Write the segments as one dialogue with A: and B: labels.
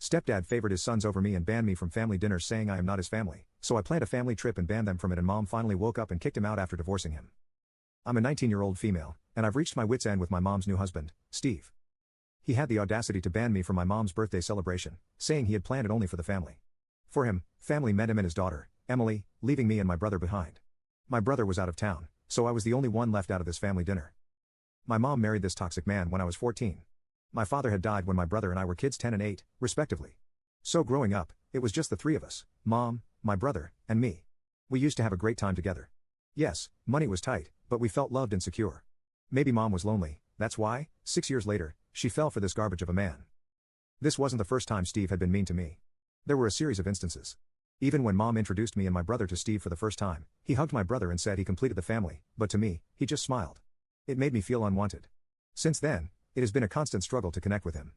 A: Stepdad favored his sons over me and banned me from family dinners, saying I am not his family, so I planned a family trip and banned them from it, and mom finally woke up and kicked him out after divorcing him. I'm a 19-year-old female, and I've reached my wit's end with my mom's new husband, Steve. He had the audacity to ban me from my mom's birthday celebration, saying he had planned it only for the family. For him, family meant him and his daughter, Emily, leaving me and my brother behind. My brother was out of town, so I was the only one left out of this family dinner. My mom married this toxic man when I was 14. My father had died when my brother and I were kids 10 and 8, respectively. So growing up, it was just the three of us, mom, my brother, and me. We used to have a great time together. Yes, money was tight, but we felt loved and secure. Maybe mom was lonely, that's why, 6 years later, she fell for this garbage of a man. This wasn't the first time Steve had been mean to me. There were a series of instances. Even when mom introduced me and my brother to Steve for the first time, he hugged my brother and said he completed the family, but to me, he just smiled. It made me feel unwanted. Since then, it has been a constant struggle to connect with him.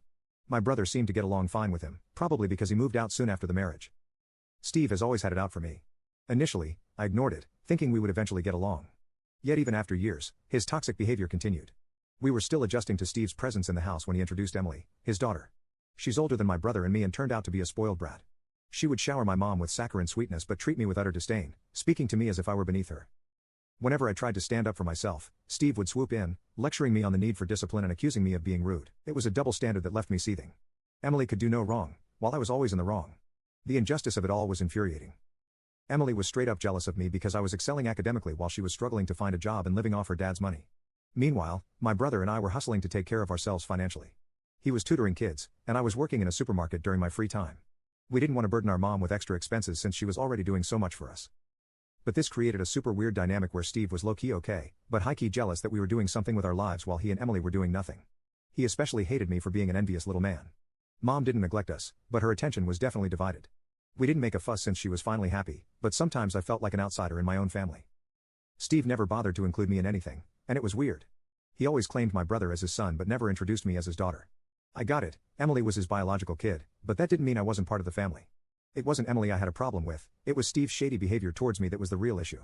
A: My brother seemed to get along fine with him, probably because he moved out soon after the marriage. Steve has always had it out for me. Initially, I ignored it, thinking we would eventually get along. Yet even after years, his toxic behavior continued. We were still adjusting to Steve's presence in the house when he introduced Emily, his daughter. She's older than my brother and me and turned out to be a spoiled brat. She would shower my mom with saccharine sweetness but treat me with utter disdain, speaking to me as if I were beneath her. Whenever I tried to stand up for myself, Steve would swoop in, lecturing me on the need for discipline and accusing me of being rude. It was a double standard that left me seething. Emily could do no wrong, while I was always in the wrong. The injustice of it all was infuriating. Emily was straight up jealous of me because I was excelling academically while she was struggling to find a job and living off her dad's money. Meanwhile, my brother and I were hustling to take care of ourselves financially. He was tutoring kids, and I was working in a supermarket during my free time. We didn't want to burden our mom with extra expenses since she was already doing so much for us. But this created a super weird dynamic where Steve was low-key okay, but high-key jealous that we were doing something with our lives while he and Emily were doing nothing. He especially hated me for being an envious little man. Mom didn't neglect us, but her attention was definitely divided. We didn't make a fuss since she was finally happy, but sometimes I felt like an outsider in my own family. Steve never bothered to include me in anything, and it was weird. He always claimed my brother as his son but never introduced me as his daughter. I got it, Emily was his biological kid, but that didn't mean I wasn't part of the family. It wasn't Emily I had a problem with, it was Steve's shady behavior towards me that was the real issue.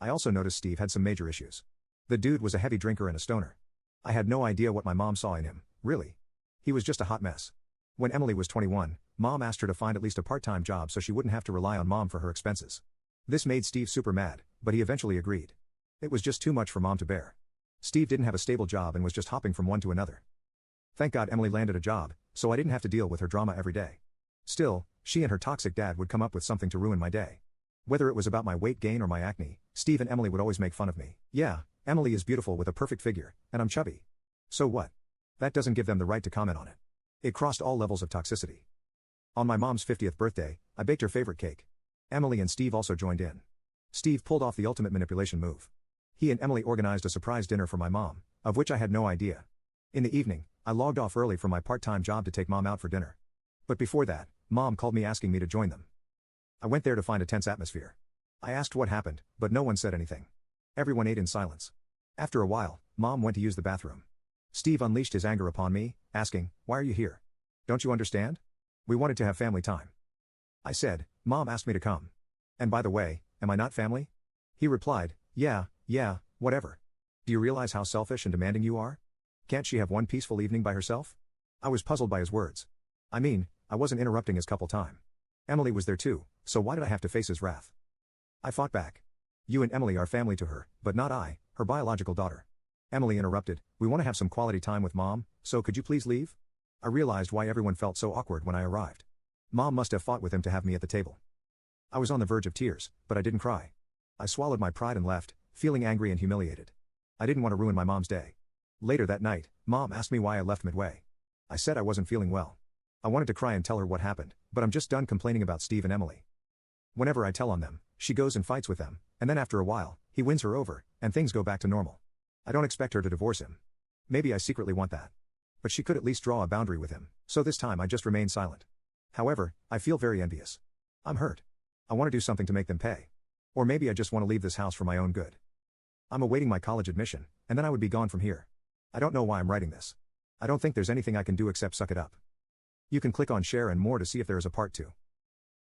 A: I also noticed Steve had some major issues. The dude was a heavy drinker and a stoner. I had no idea what my mom saw in him, really. He was just a hot mess. When Emily was 21, mom asked her to find at least a part-time job so she wouldn't have to rely on mom for her expenses. This made Steve super mad, but he eventually agreed. It was just too much for mom to bear. Steve didn't have a stable job and was just hopping from one to another. Thank God Emily landed a job, so I didn't have to deal with her drama every day. Still, she and her toxic dad would come up with something to ruin my day. Whether it was about my weight gain or my acne, Steve and Emily would always make fun of me. Yeah, Emily is beautiful with a perfect figure, and I'm chubby. So what? That doesn't give them the right to comment on it. It crossed all levels of toxicity. On my mom's 50th birthday, I baked her favorite cake. Emily and Steve also joined in. Steve pulled off the ultimate manipulation move. He and Emily organized a surprise dinner for my mom, of which I had no idea. In the evening, I logged off early from my part-time job to take mom out for dinner. But before that, mom called me asking me to join them. I went there to find a tense atmosphere. I asked what happened, but no one said anything. Everyone ate in silence. After a while, mom went to use the bathroom. Steve unleashed his anger upon me, asking, "Why are you here? Don't you understand? We wanted to have family time." I said, "Mom asked me to come. And by the way, am I not family?" He replied, Yeah, whatever. Do you realize how selfish and demanding you are? Can't she have one peaceful evening by herself?" I was puzzled by his words. I mean, I wasn't interrupting his couple time. Emily was there too, so why did I have to face his wrath? I fought back. "You and Emily are family to her, but not I, her biological daughter." Emily interrupted, "We want to have some quality time with mom, so could you please leave?" I realized why everyone felt so awkward when I arrived. Mom must have fought with him to have me at the table. I was on the verge of tears, but I didn't cry. I swallowed my pride and left, feeling angry and humiliated. I didn't want to ruin my mom's day. Later that night, mom asked me why I left midway. I said I wasn't feeling well. I wanted to cry and tell her what happened, but I'm just done complaining about Steve and Emily. Whenever I tell on them, she goes and fights with them, and then after a while, he wins her over, and things go back to normal. I don't expect her to divorce him. Maybe I secretly want that. But she could at least draw a boundary with him, so this time I just remained silent. However, I feel very envious. I'm hurt. I want to do something to make them pay. Or maybe I just want to leave this house for my own good. I'm awaiting my college admission, and then I would be gone from here. I don't know why I'm writing this. I don't think there's anything I can do except suck it up. You can click on share and more to see if there is a part 2.